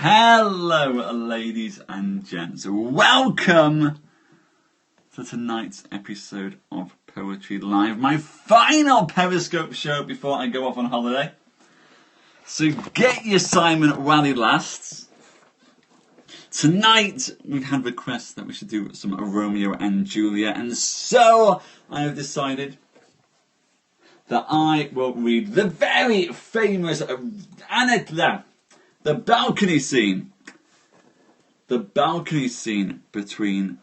Hello, ladies and gents. Welcome to tonight's episode of Poetry Live, my final Periscope show before I go off on holiday. So get your Simon Rally lasts. Tonight we've had requests that we should do some Romeo and Juliet, and so I have decided that I will read the very famous the balcony scene. The balcony scene between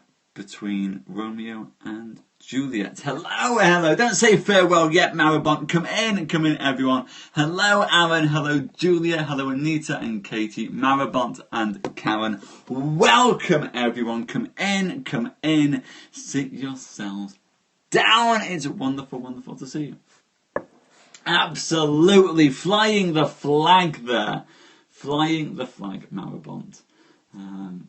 Romeo and Juliet. Hello. Don't say farewell yet, Maribont. Come in, everyone. Hello, Aaron. Hello, Julia. Hello, Anita and Katie, Maribont and Karen. Welcome, everyone. Come in. Sit yourselves down. It's wonderful to see you. Absolutely. Flying the flag there. Flying the flag, Maribont. Romeo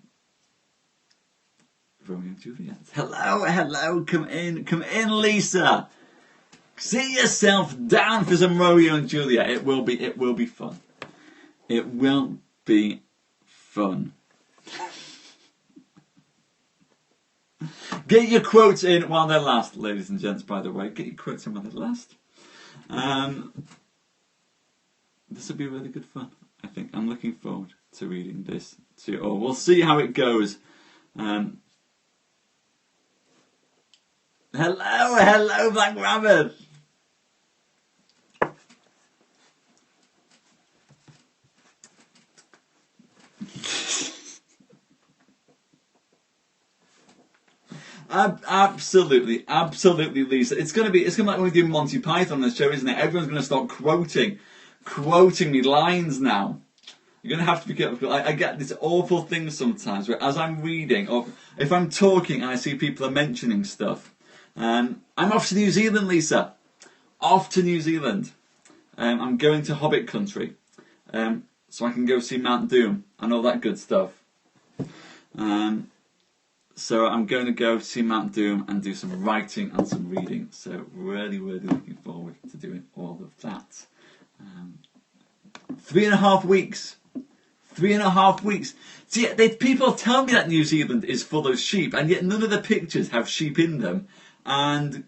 and Juliet. Hello. Come in, Lisa. Sit yourself down for some Romeo and Juliet. It will be fun. It will be fun. Get your quotes in while they last, ladies and gents, by the way. Get your quotes in while they last. This will be really good fun, I think. I'm looking forward to reading this to you all. We'll see how it goes. Hello, Black Rabbit. Absolutely, Lisa. It's gonna be like when we do Monty Python on the show, isn't it? Everyone's gonna start quoting me lines now. You're going to have to be careful. I get this awful thing sometimes where as I'm reading, or if I'm talking and I see people are mentioning stuff, I'm off to New Zealand, Lisa. Off to New Zealand. I'm going to Hobbit country. So I can go see Mount Doom and all that good stuff. So I'm going to go see Mount Doom and do some writing and some reading. So really looking forward to doing all of that. 3.5 weeks. 3.5 weeks. See, people tell me that New Zealand is full of sheep, and yet none of the pictures have sheep in them. And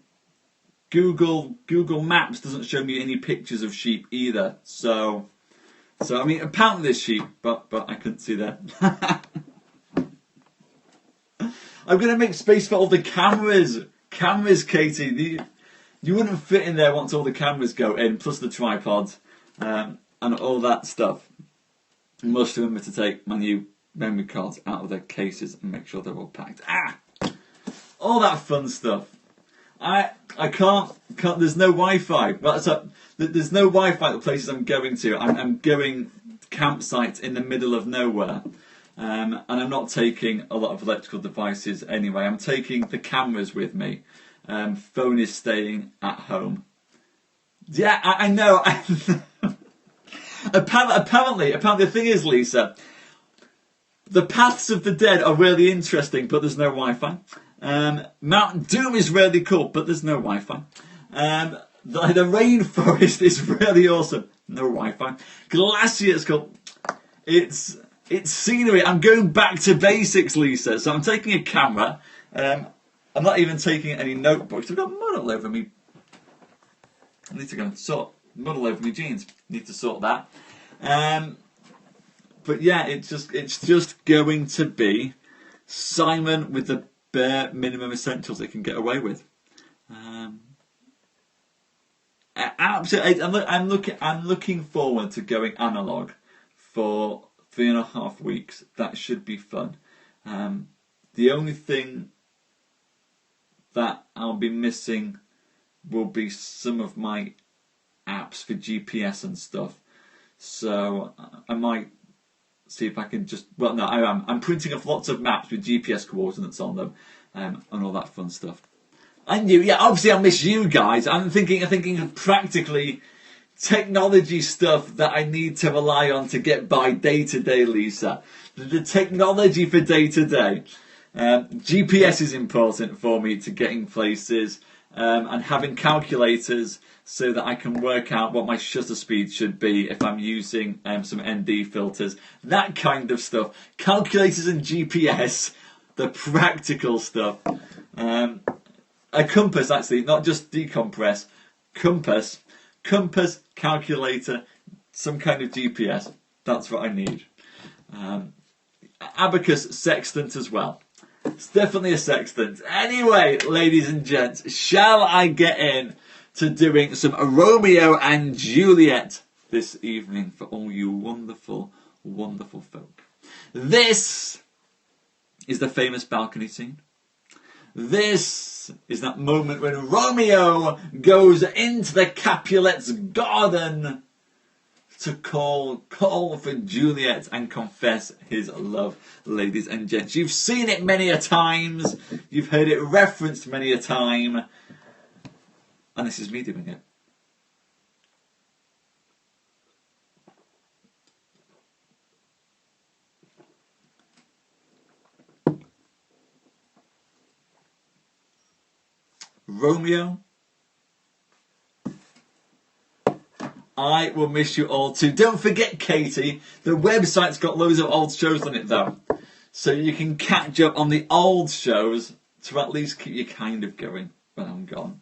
Google Maps doesn't show me any pictures of sheep either. So I mean, apparently there's sheep, but I couldn't see that. I'm going to make space for all the cameras. Cameras, Katie. You wouldn't fit in there once all the cameras go in, plus the tripod, and all that stuff. I must remember to take my new memory cards out of their cases and make sure they're all packed. All that fun stuff. I can't. There's no Wi-Fi. There's no Wi-Fi at the places I'm going to. I'm going campsites in the middle of nowhere, and I'm not taking a lot of electrical devices anyway. I'm taking the cameras with me. Phone is staying at home. Yeah, I know. Apparently, the thing is, Lisa, the paths of the dead are really interesting, but there's no Wi-Fi. Mount Doom is really cool, but there's no Wi-Fi. The rainforest is really awesome, no Wi-Fi. Glacier is cool. It's scenery. I'm going back to basics, Lisa. So I'm taking a camera. I'm not even taking any notebooks. I've got mud all over me. I need to go and sort mud all over my jeans. Need to sort that. But yeah, it's just going to be Simon with the bare minimum essentials they can get away with. Absolutely, I'm looking forward to going analog for 3.5 weeks. That should be fun. The only thing that I'll be missing will be some of my apps for GPS and stuff. So I might see if I can just... Well, no, I am. I'm printing off lots of maps with GPS coordinates on them and all that fun stuff. And you, yeah, obviously I miss you guys. I'm thinking of practically technology stuff that I need to rely on to get by day to day, Lisa. The technology for day to day. GPS is important for me to getting places. and having calculators so that I can work out what my shutter speed should be if I'm using some ND filters. That kind of stuff. Calculators and GPS, the practical stuff. A compass, actually, not just decompress. Compass, calculator, some kind of GPS. That's what I need. Abacus, sextant as well. It's definitely a sextant. Anyway, ladies and gents, shall I get in to doing some Romeo and Juliet this evening for all you wonderful, wonderful folk. This is the famous balcony scene. This is that moment when Romeo goes into the Capulet's garden to call for Juliet and confess his love, ladies and gents. You've seen it many a times. You've heard it referenced many a time. And this is me doing it. Romeo, I will miss you all too. Don't forget, Katie, the website's got loads of old shows on it though. So you can catch up on the old shows to at least keep you kind of going when I'm gone.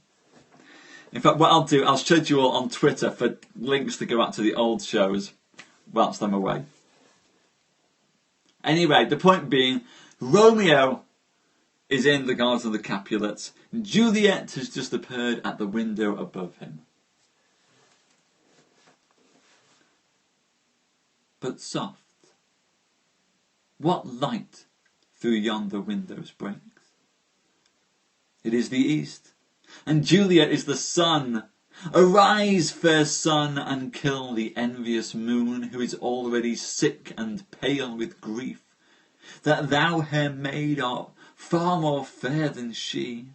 In fact, what I'll do, I'll schedule on Twitter for links to go out to the old shows whilst I'm away. Anyway, the point being, Romeo is in the Garden of the Capulets. Juliet has just appeared at the window above him. But soft, what light through yonder windows breaks? It is the east, and Juliet is the sun. Arise, fair sun, and kill the envious moon, who is already sick and pale with grief, that thou, her maid, art far more fair than she.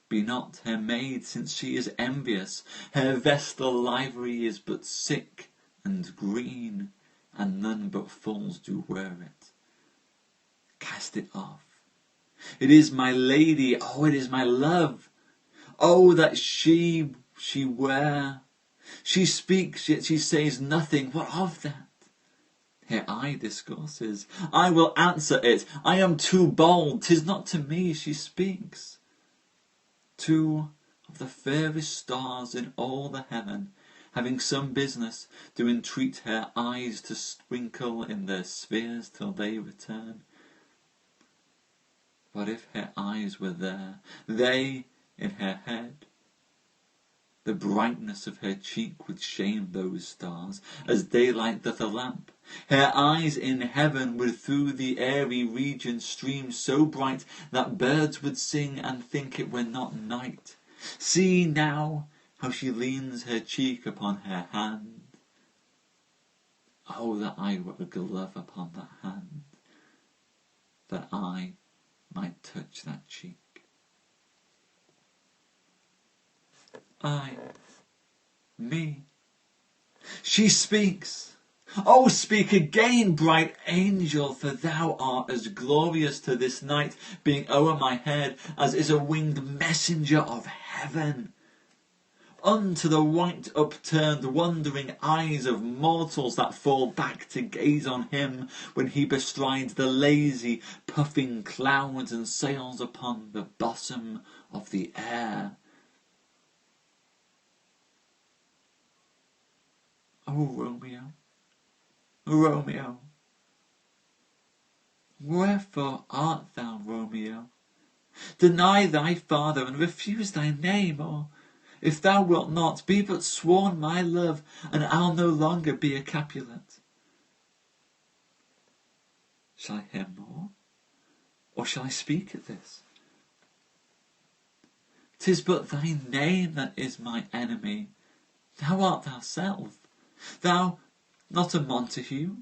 Be not her maid, since she is envious. Her vestal livery is but sick and green, and none but fools do wear it. Cast it off. It is my lady, oh, it is my love. Oh, that she wear. She speaks, yet she says nothing. What of that? Her eye discourses. I will answer it. I am too bold. 'Tis not to me she speaks. Two of the fairest stars in all the heaven, having some business, do entreat her eyes to twinkle in their spheres till they return. What if her eyes were there, they in her head? The brightness of her cheek would shame those stars, as daylight doth a lamp. Her eyes in heaven would through the airy region stream so bright, that birds would sing and think it were not night. See now how she leans her cheek upon her hand. Oh, that I were a glove upon that hand, that I might touch that cheek. Me. She speaks. Oh, speak again, bright angel, for thou art as glorious to this night, being o'er my head, as is a winged messenger of heaven. Unto the white upturned wondering eyes of mortals that fall back to gaze on him when he bestrides the lazy puffing clouds and sails upon the bosom of the air. Oh, Romeo, Romeo, wherefore art thou, Romeo? Deny thy father and refuse thy name, or, if thou wilt not, be but sworn my love, and I'll no longer be a Capulet. Shall I hear more, or shall I speak at this? 'Tis but thy name that is my enemy. Thou art thyself. Thou, not a Montague.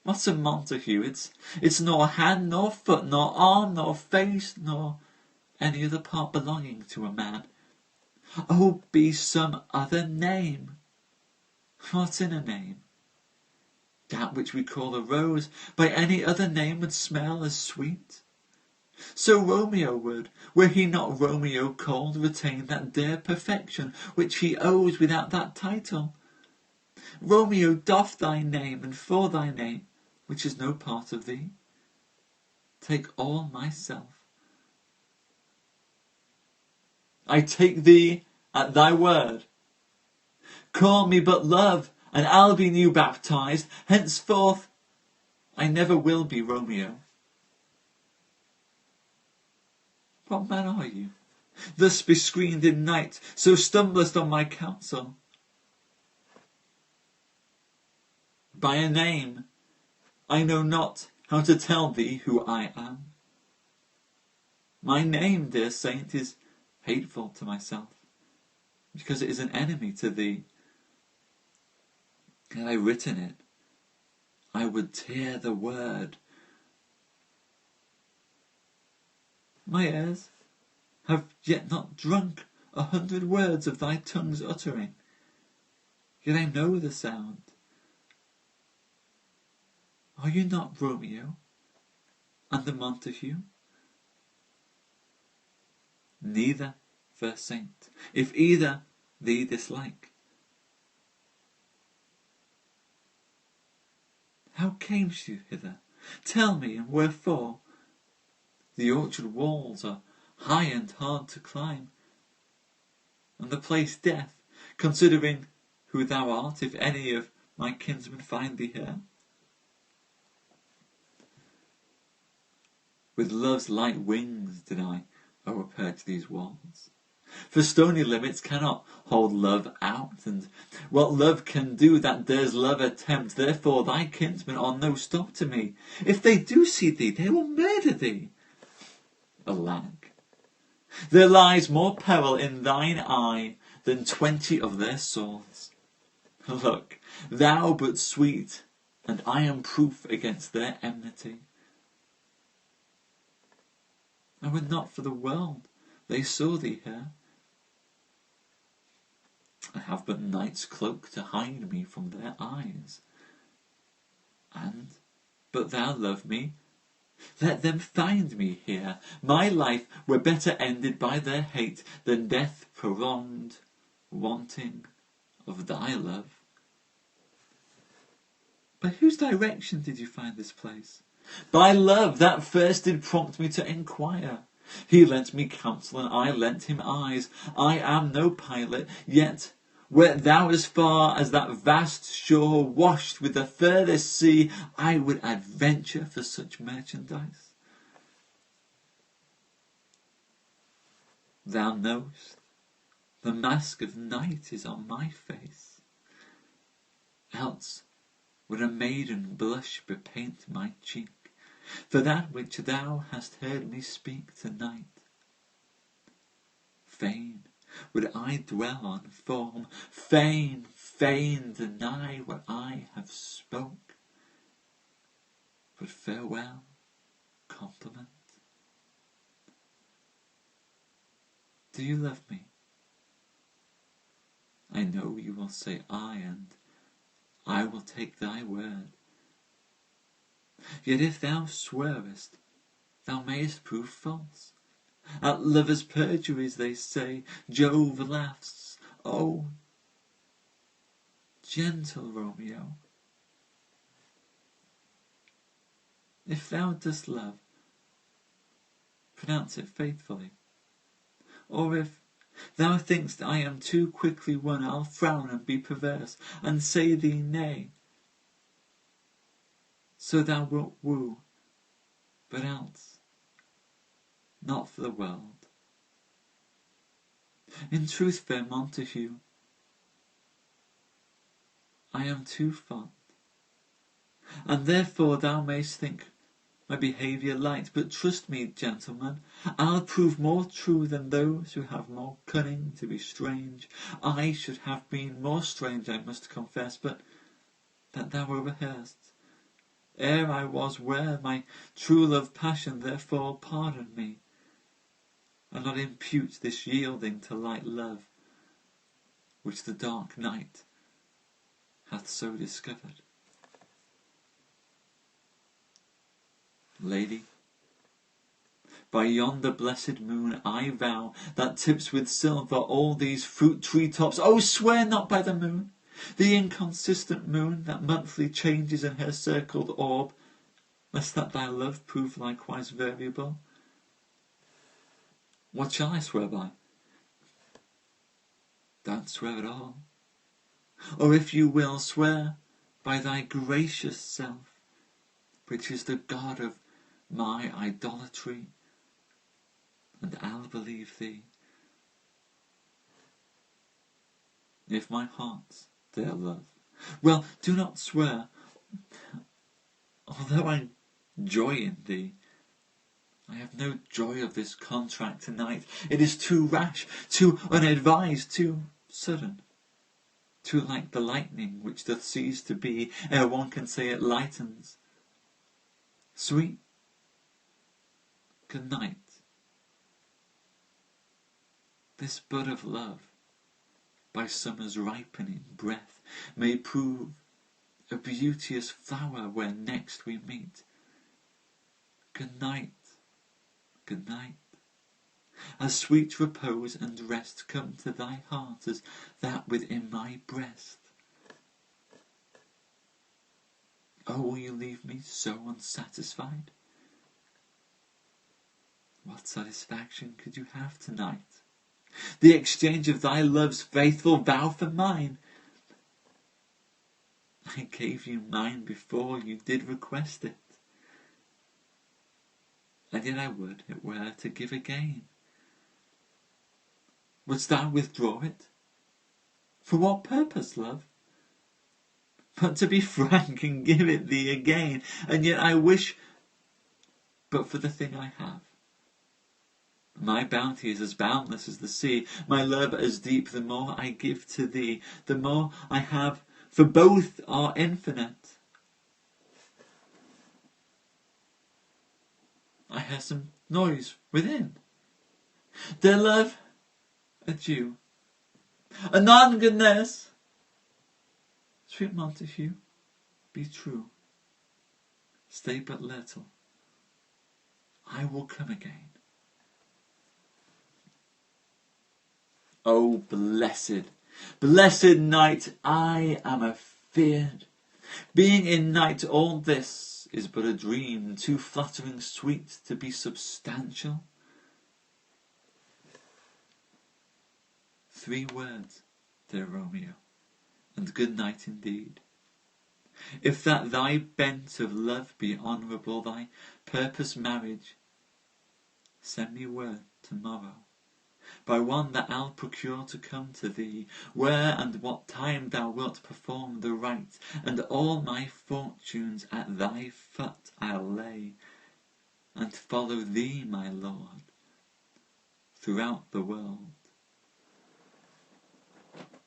What's a Montague? It's nor hand, nor foot, nor arm, nor face, nor any other part belonging to a man. Oh, be some other name. What's in a name? That which we call a rose by any other name would smell as sweet. So Romeo would, were he not Romeo called, retain that dear perfection which he owes without that title. Romeo, doff thy name, and for thy name, which is no part of thee, take all myself. I take thee at thy word. Call me but love, and I'll be new baptized. Henceforth I never will be Romeo. What man are you, thus bescreened in night, so stumblest on my counsel? By a name I know not how to tell thee who I am. My name, dear saint, is hateful to myself, because it is an enemy to thee. Had I written it, I would tear the word. My ears have yet not drunk 100 words of thy tongue's uttering, yet I know the sound. Are you not Romeo and the Montague? Neither, fair saint, if either thee dislike. How came she hither? Tell me, and wherefore? The orchard walls are high and hard to climb, and the place death, considering who thou art, if any of my kinsmen find thee here. With love's light wings did I o'erperch these walls, for stony limits cannot hold love out, and what love can do, that dares love attempt. Therefore thy kinsmen are no stop to me. If they do see thee, they will murder thee. Alack, there lies more peril in thine eye than 20 of their swords. Look, thou but sweet, and I am proof against their enmity. I would not for the world they saw thee here. I have but night's cloak to hide me from their eyes. And, but thou love me, let them find me here. My life were better ended by their hate than death prolonged, wanting of thy love. By whose direction did you find this place? By love, that first did prompt me to inquire. He lent me counsel, and I lent him eyes. I am no pilot, yet wert thou as far as that vast shore washed with the furthest sea, I would adventure for such merchandise. Thou knowest, the mask of night is on my face, else would a maiden blush bepaint my cheek, for that which thou hast heard me speak tonight. Fain would I dwell on form, fain deny what I have spoke. But farewell, compliment. Do you love me? I know you will say aye, and I will take thy word. Yet if thou swearest, thou mayest prove false. At lovers' perjuries, they say, Jove laughs. Oh, gentle Romeo, if thou dost love, pronounce it faithfully. Or if thou think'st I am too quickly won, I'll frown and be perverse, and say thee nay. So thou wilt woo, but else not for the world. In truth, fair Montague, I am too fond, and therefore thou mayst think my behaviour light. But trust me, gentleman, I'll prove more true than those who have more cunning to be strange. I should have been more strange, I must confess, but that thou overheardst, ere I was ware my true love passion. Therefore pardon me, and not impute this yielding to light love, which the dark night hath so discovered. Lady, By yonder blessed moon I vow, that tips with silver all these fruit tree tops. Oh, swear not by the moon, the inconsistent moon that monthly changes in her circled orb, lest that thy love prove likewise variable. What shall I swear by? Don't swear at all. Or if you will, swear by thy gracious self, which is the God of my idolatry, and I'll believe thee. If my heart's dear love, well, do not swear, although I joy in thee. I have no joy of this contract tonight. It is too rash, too unadvised, too sudden, too like the lightning which doth cease to be ere one can say it lightens. Sweet, good night. This bud of love, by summer's ripening breath, may prove a beauteous flower where next we meet. Good night, good night. As sweet repose and rest come to thy heart as that within my breast. Oh, will you leave me so unsatisfied? What satisfaction could you have tonight? The exchange of thy love's faithful vow for mine. I gave you mine before you did request it, and yet I would it were to give again. Wouldst thou withdraw it? For what purpose, love? But to be frank and give it thee again, and yet I wish but for the thing I have. My bounty is as boundless as the sea, my love as deep. The more I give to thee, the more I have, for both are infinite. I hear some noise within. Dear love, adieu. Anon, goodness. Sweet Montague, be true. Stay but little. I will come again. Oh, blessed, blessed night, I am afeard. Being in night, all this is but a dream, too fluttering sweet to be substantial. 3 words, dear Romeo, and good night indeed. If that thy bent of love be honourable, thy purpose marriage, send me word tomorrow, by one that I'll procure to come to thee, where and what time thou wilt perform the rite, and all my fortunes at thy foot I'll lay, and follow thee, my lord, throughout the world.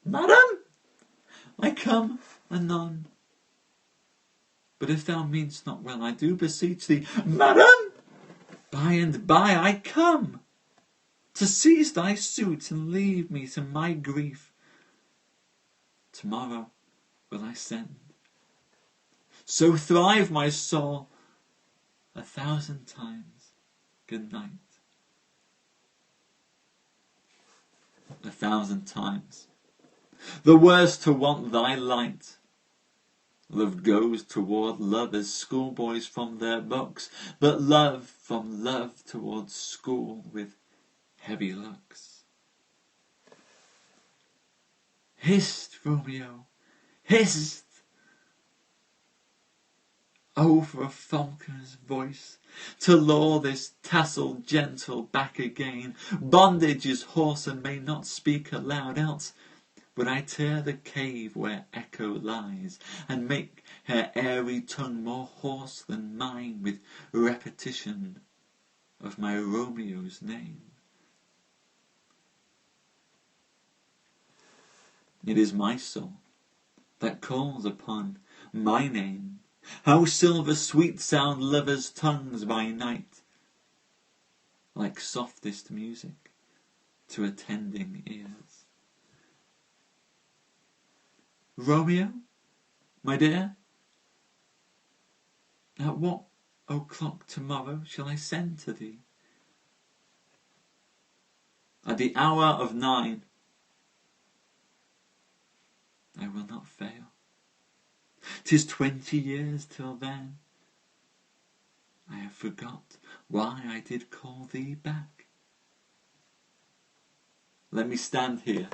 Madam, I come anon. But if thou mean'st not well, I do beseech thee, madam, by and by I come, to seize thy suit and leave me to my grief. Tomorrow will I send. So thrive my soul. 1,000 times good night. 1,000 times. The worse to want thy light. Love goes toward love as schoolboys from their books, but love from love towards school with heavy looks. Hist, Romeo, hist! Oh, for a falconer's voice, to lure this tasselled gentle back again. Bondage is hoarse and may not speak aloud, else would I tear the cave where echo lies, and make her airy tongue more hoarse than mine with repetition of my Romeo's name. It is my soul that calls upon my name. How silver sweet sound lovers' tongues by night, like softest music to attending ears. Romeo, my dear, at what o'clock tomorrow shall I send to thee? At the hour of 9, I will not fail. 'Tis 20 years till then. I have forgot why I did call thee back. Let me stand here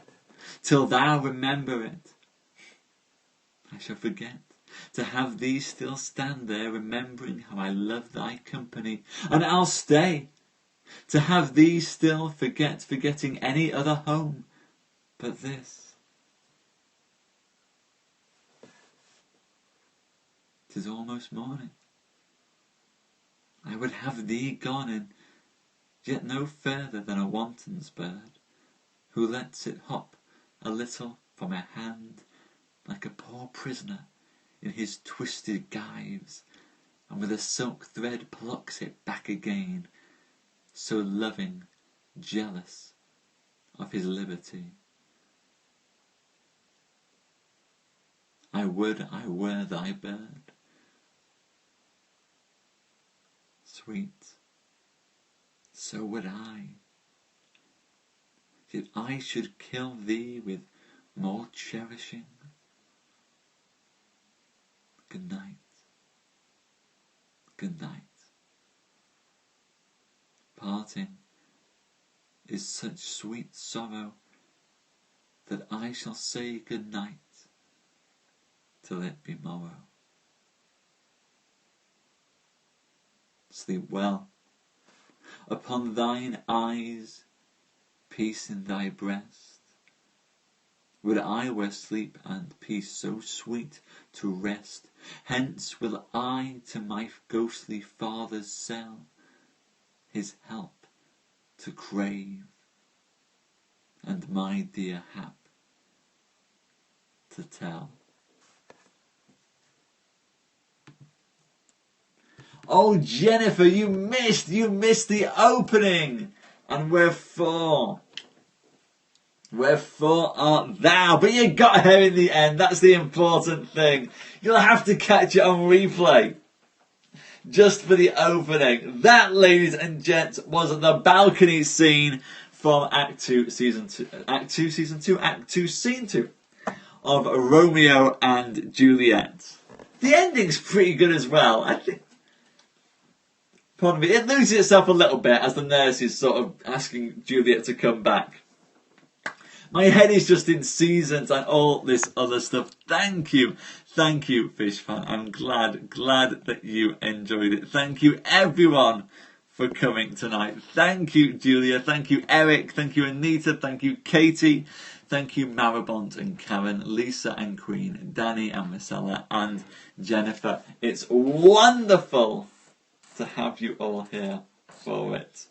till thou remember it. I shall forget to have thee still stand there, remembering how I love thy company, and I'll stay to have thee still forgetting any other home but this. 'Tis almost morning. I would have thee gone in, yet no further than a wanton's bird, who lets it hop a little from her hand, like a poor prisoner in his twisted gyves, and with a silk thread plucks it back again, so loving, jealous of his liberty. I would I were thy bird, sweet, so would I, yet I should kill thee with more cherishing. Good night, good night. Parting is such sweet sorrow that I shall say good night till it be morrow. Sleep well. Upon thine eyes, peace in thy breast. Would I were sleep and peace so sweet to rest. Hence will I to my ghostly father's cell his help to crave, and my dear hap to tell. Oh, Jennifer, you missed the opening. And wherefore art thou? But you got her in the end. That's the important thing. You'll have to catch it on replay just for the opening. That, ladies and gents, was the balcony scene from Act 2, Scene 2 of Romeo and Juliet. The ending's pretty good as well. I think, pardon me, it loses itself a little bit as the nurse is sort of asking Juliet to come back. My head is just in seasons and all this other stuff. Thank you, Fish Fan. I'm glad that you enjoyed it. Thank you, everyone, for coming tonight. Thank you, Julia. Thank you, Eric. Thank you, Anita. Thank you, Katie. Thank you, Maribont and Karen, Lisa and Queen, Danny and Marcella, and Jennifer. It's wonderful to have you all here for it.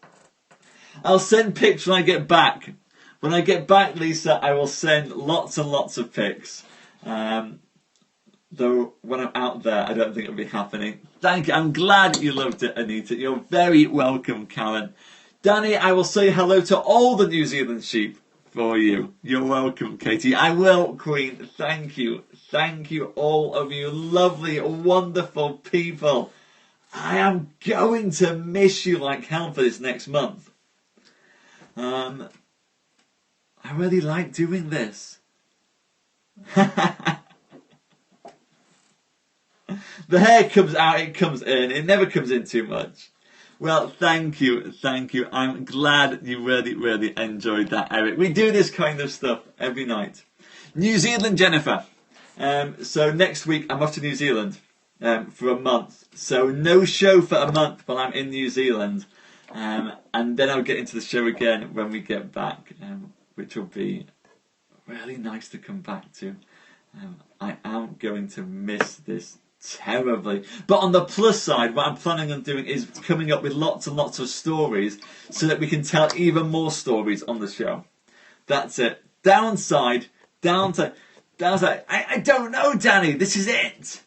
I'll send pics when I get back. When I get back, Lisa, I will send lots and lots of pics. Though when I'm out there, I don't think it'll be happening. Thank you. I'm glad you loved it, Anita. You're very welcome, Karen. Danny, I will say hello to all the New Zealand sheep for you. You're welcome, Katie. I will, Queen. Thank you. Thank you, all of you lovely, wonderful people. I am going to miss you like hell for this next month. I really like doing this. The hair comes out, it comes in. It never comes in too much. Well, thank you. I'm glad you really enjoyed that, Eric. We do this kind of stuff every night. New Zealand, Jennifer. So next week I'm off to New Zealand for a month. So no show for a month while I'm in New Zealand. And then I'll get into the show again when we get back, which will be really nice to come back to. I am going to miss this terribly. But on the plus side, what I'm planning on doing is coming up with lots and lots of stories so that we can tell even more stories on the show. That's it. Downside. I don't know, Danny. This is it.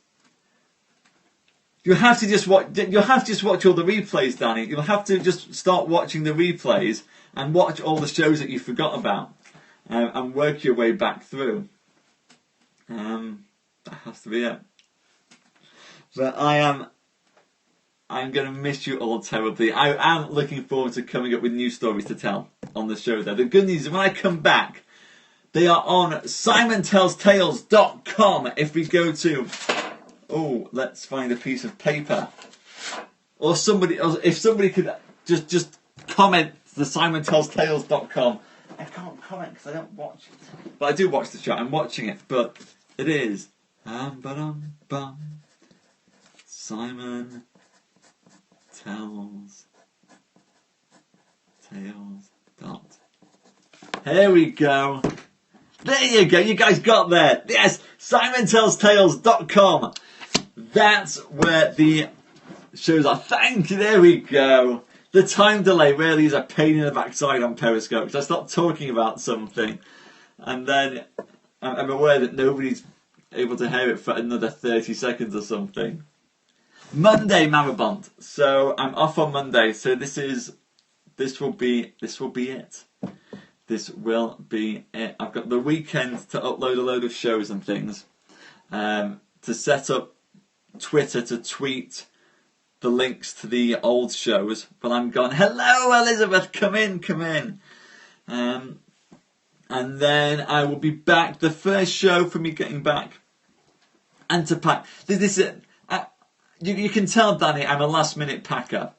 You'll have to just watch all the replays, Danny. You'll have to just start watching the replays and watch all the shows that you forgot about, and work your way back through. That has to be it. But I am I'm going to miss you all terribly. I am looking forward to coming up with new stories to tell on the show there. The good news is when I come back, they are on SimonTellsTales.com. If we go to... Oh, let's find a piece of paper. Or if somebody could just comment the SimonTellsTales.com. I can't comment because I don't watch it. But I do watch the show. I'm watching it. But it is... Simon Tells Tales. Here we go. There you go. You guys got there. Yes, SimonTellsTales.com. That's where the shows are. Thank you. There we go. The time delay really is a pain in the backside on Periscope because I stop talking about something and then I'm aware that nobody's able to hear it for another 30 seconds or something. Monday Marabont. So I'm off on Monday. So this will be it. This will be it. I've got the weekend to upload a load of shows and things. To set up Twitter to tweet the links to the old shows. But I'm gone. Hello Elizabeth, come in. And then I will be back. The first show for me getting back and to pack. This is it. You can tell, Danny, I'm a last-minute packer.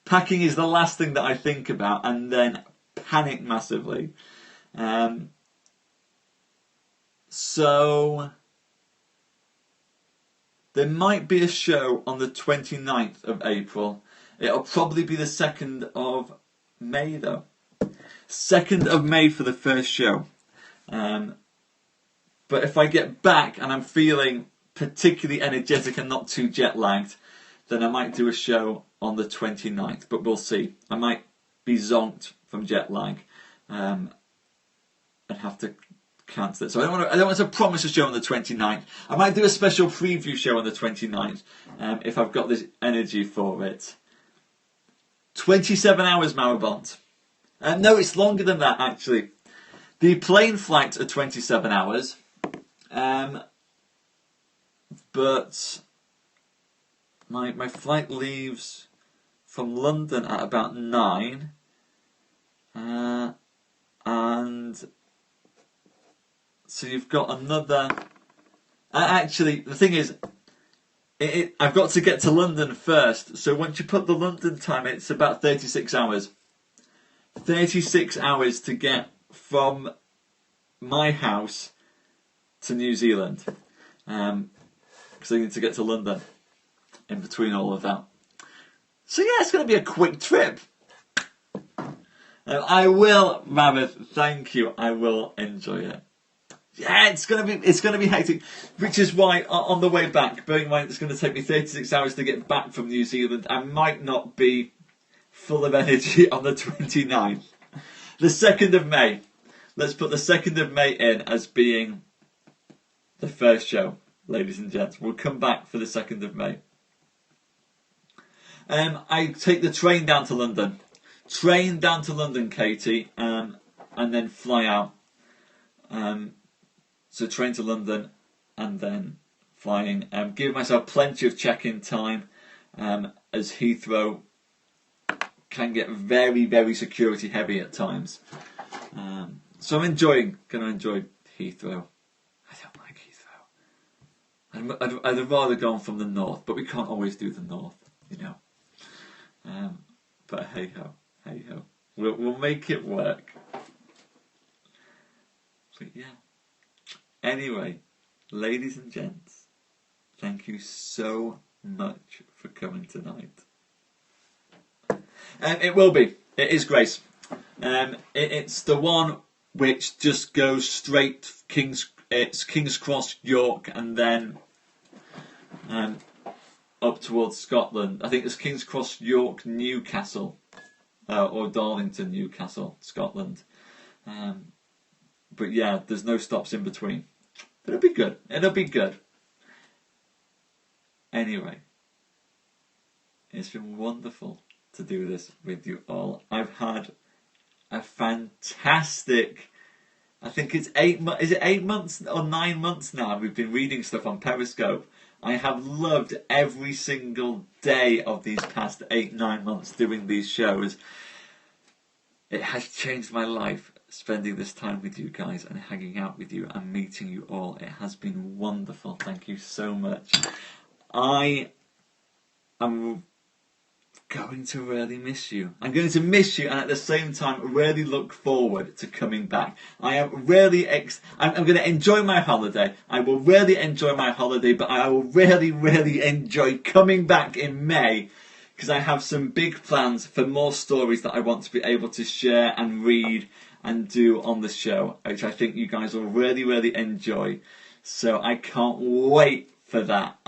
Packing is the last thing that I think about, and then panic massively. So there might be a show on the 29th of April. It'll probably be the 2nd of May, though. 2nd of May for the first show. But if I get back and I'm feeling particularly energetic and not too jet lagged, then I might do a show on the 29th, but we'll see. I might be zonked from jet lag and have to cancel it. So I don't want to promise a show on the 29th. I might do a special preview show on the 29th if I've got this energy for it. 27 hours Marabont. No, it's longer than that actually. The plane flights are 27 hours. But my flight leaves from London at about 9, and so you've got another. Actually, the thing is, I've got to get to London first. So once you put the London time, it's about 36 hours. 36 hours to get from my house to New Zealand. Because I need to get to London in between all of that. So yeah, it's going to be a quick trip. I will, Mammoth. Thank you. I will enjoy it. Yeah, it's going to be hectic. Which is why on the way back, bearing in mind it's going to take me 36 hours to get back from New Zealand, I might not be full of energy on the 29th. The 2nd of May. Let's put the 2nd of May in as being the first show. Ladies and gents, we'll come back for the 2nd of May. I take the train down to London. Katie, and then fly out. So train to London and then flying. Give myself plenty of check-in time, as Heathrow can get very, very security heavy at times. So I'm going to enjoy Heathrow. I don't like Heathrow. I'd rather go on from the north, but we can't always do the north, you know. But hey ho. We'll make it work. But yeah. Anyway, ladies and gents, thank you so much for coming tonight. It will be. It is Grace. It's the one which just goes straight It's King's Cross, York, and then up towards Scotland. I think it's King's Cross, York, Newcastle, or Darlington, Newcastle, Scotland. But yeah, there's no stops in between. But it'll be good. Anyway, it's been wonderful to do this with you all. I've had a fantastic, I think it's 8 months or 9 months now we've been reading stuff on Periscope, I have loved every single day of these past 8-9 months doing these shows. It has changed my life spending this time with you guys and hanging out with you and meeting you all. It has been wonderful. Thank you so much. I am going to really miss you. I'm going to miss you and at the same time really look forward to coming back. I am really I'm going to enjoy my holiday. I will really enjoy my holiday, but I will really enjoy coming back in May, because I have some big plans for more stories that I want to be able to share and read and do on the show, which I think you guys will really enjoy. So I can't wait for that.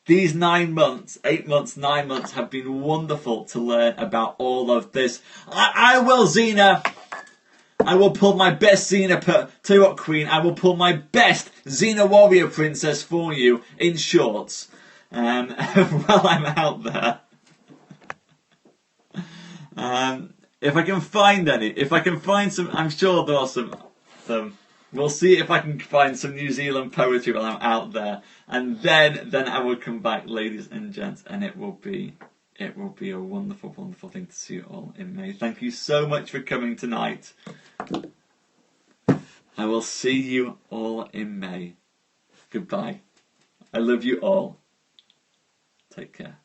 These 9 months, 8 months, 9 months have been wonderful to learn about all of this. I will, Xena. I will pull my best Xena, tell you what, Queen, I will pull my best Xena Warrior Princess for you in shorts while I'm out there. If I can find any, if I can find some, I'm sure there are some. We'll see if I can find some New Zealand poetry while I'm out there, and then I will come back, ladies and gents, and it will be a wonderful thing to see you all in May. Thank you so much for coming tonight. I will see you all in May. Goodbye. I love you all. Take care.